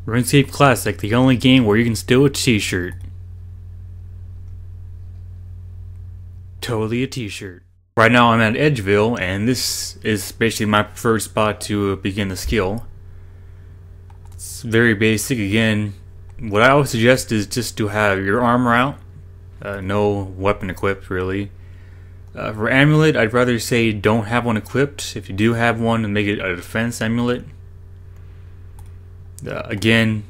RuneScape Classic, the only game where you can steal a t-shirt. Totally a t-shirt. Right now I'm at Edgevil, and this is basically my preferred spot to begin the skill. It's very basic. Again, what I always suggest is just to have your armor out. No weapon equipped, really. For amulet, I'd rather say don't have one equipped. If you do have one, then make it a defense amulet. Again,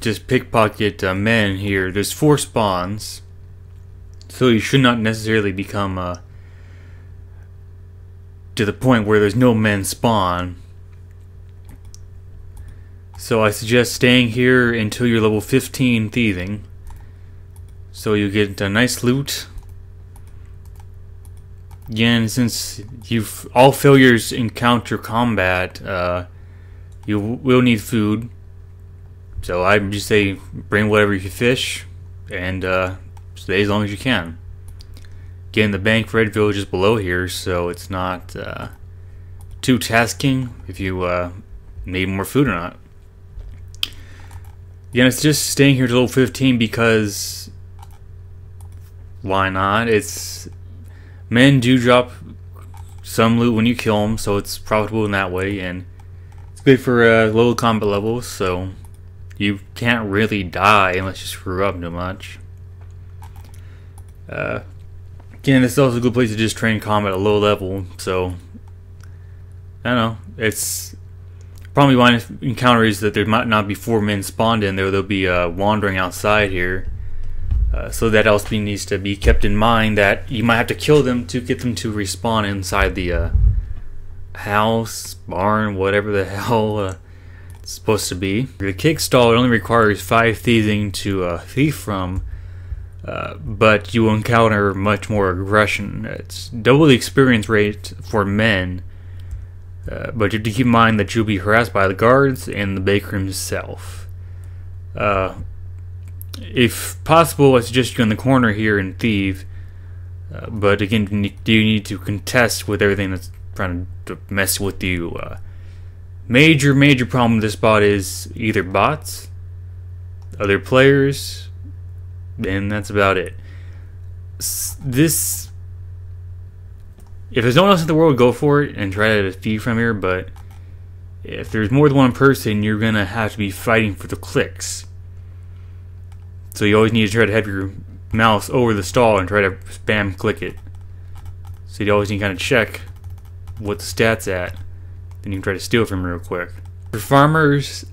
just pickpocket men here. There's 4 spawns, so you should not necessarily become to the point where there's no men spawn. So I suggest staying here until you're level 15 thieving, so you get a nice loot. Again, since all failures encounter combat, you will need food. So I just say bring whatever you fish and stay as long as you can. Again, the bank for Edgevil is just below here, so it's not too tasking if you need more food or not. Again, it's just staying here to level 15 because why not? Men do drop some loot when you kill them, so it's profitable in that way, and it's good for low combat levels, so you can't really die unless you screw up too much. Again, this is also a good place to just train combat at low level, so I don't know. It's probably one encounter is that there might not be 4 men spawned in there. They'll be wandering outside here. So that also needs to be kept in mind that you might have to kill them to get them to respawn inside the house, barn, whatever the hell it's supposed to be. The cake stall only requires 5 thieving to thief from, but you will encounter much more aggression. It's double the experience rate for men, but you have to keep in mind that you'll be harassed by the guards and the baker himself. If possible, I suggest you go in the corner here and thieve, but again, do you need to contest with everything that's trying to mess with you? Major problem with this spot is either bots, other players, and that's about it. If there's no one else in the world, go for it and try to thieve from here, but if there's more than one person, you're gonna have to be fighting for the clicks. So you always need to try to have your mouse over the stall and try to spam click it. So you always need to kind of check what the stat's at. Then you can try to steal from them real quick. For farmers,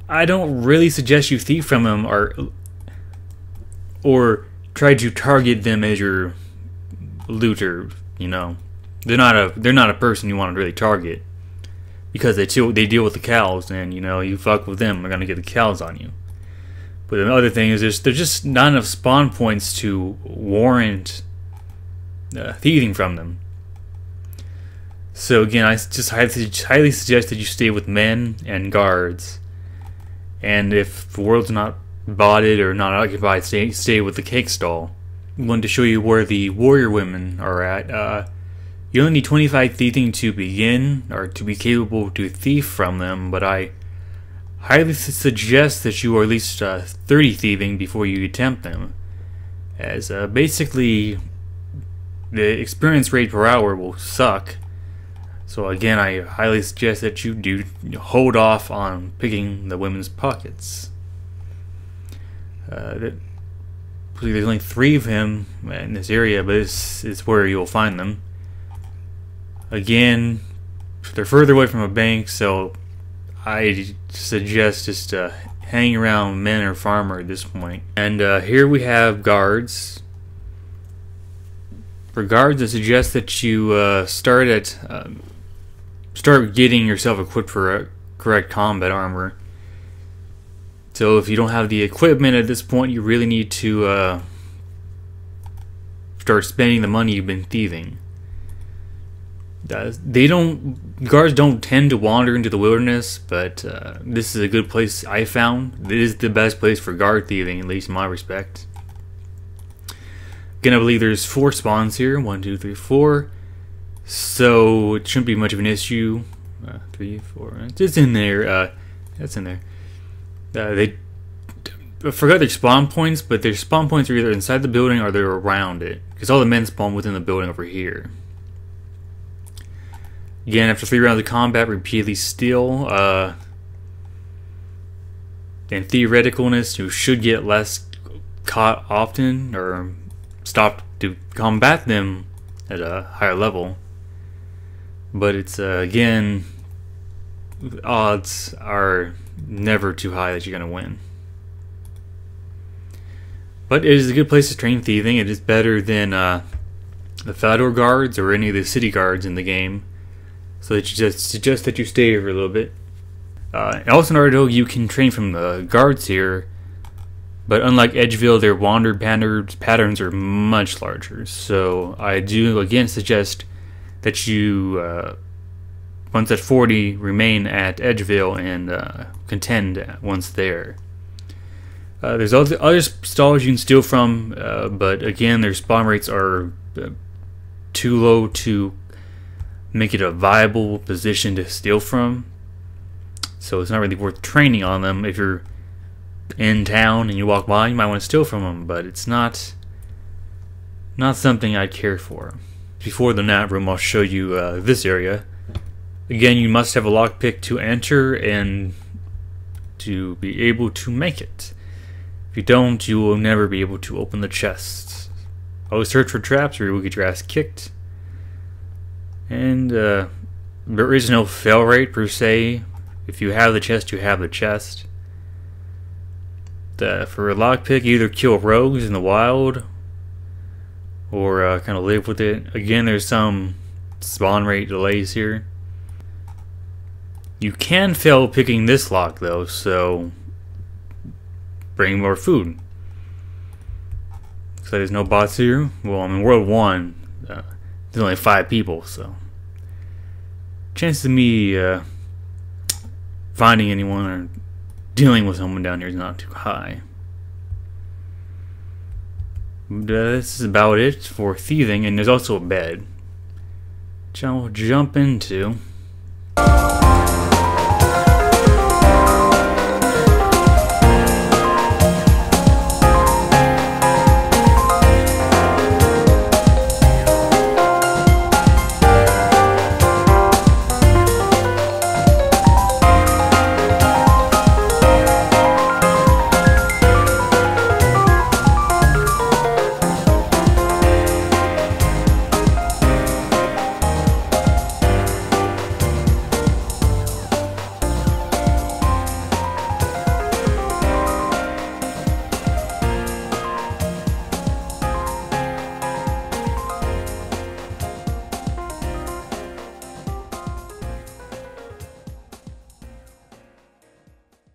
I don't really suggest you thief from them or try to target them as your looter. You know, they're not a person you want to really target because they deal with the cows, and you know, you fuck with them, they're gonna get the cows on you. But the other thing is there's just not enough spawn points to warrant thieving from them. So again, I just highly suggest that you stay with men and guards. And if the world's not botted or not occupied, stay with the cake stall. I wanted to show you where the warrior women are at. You only need 25 thieving to begin, or to be capable to thief from them, but I highly suggest that you are at least 30 thieving before you attempt them, as basically the experience rate per hour will suck. So again, I highly suggest that you do hold off on picking the women's pockets. There's only 3 of him in this area, but this is where you'll find them. Again, they're further away from a bank, so I suggest just hanging around men or farmer at this point. And here we have guards. For guards, I suggest that you start getting yourself equipped for correct combat armor. So if you don't have the equipment at this point, you really need to start spending the money you've been thieving. Guards don't tend to wander into the wilderness, but this is a good place I found. This is the best place for guard thieving, at least in my respect. Again, I believe there's 4 spawns here. 1, 2, 3, 4. So it shouldn't be much of an issue. 3, 4. It's in there. That's in there. They I forgot their spawn points, but their spawn points are either inside the building or they're around it. Because all the men spawn within the building over here. Again, after 3 rounds of combat, repeatedly steal. In theoreticalness, you should get less caught often, or stop to combat them at a higher level. But it's, again, odds are never too high that you're going to win. But it is a good place to train thieving. It is better than the Fedor guards or any of the city guards in the game. So it just suggest that you stay here for a little bit. Also in Arrdy, you can train from the guards here. But unlike Edgevil, their wander patterns are much larger. So I do again suggest that you, once at 40, remain at Edgevil and contend once there. There's other stalls you can steal from, but again, their spawn rates are too low to make it a viable position to steal from. So it's not really worth training on them. If you're in town and you walk by, you might want to steal from them, but it's not something I'd care for. Before the nap room, I'll show you this area. Again, you must have a lockpick to enter and to be able to make it. If you don't, you will never be able to open the chests. Always search for traps or you will get your ass kicked. And there is no fail rate per se. If you have the chest, you have the chest. For a lockpick, either kill rogues in the wild or kind of live with it. Again, there's some spawn rate delays here. You can fail picking this lock though, so bring more food. So there's no bots here. Well, I'm in World 1. There's only 5 people, so chances of me finding anyone or dealing with someone down here is not too high. This is about it for thieving, and there's also a bed, which I'll jump into.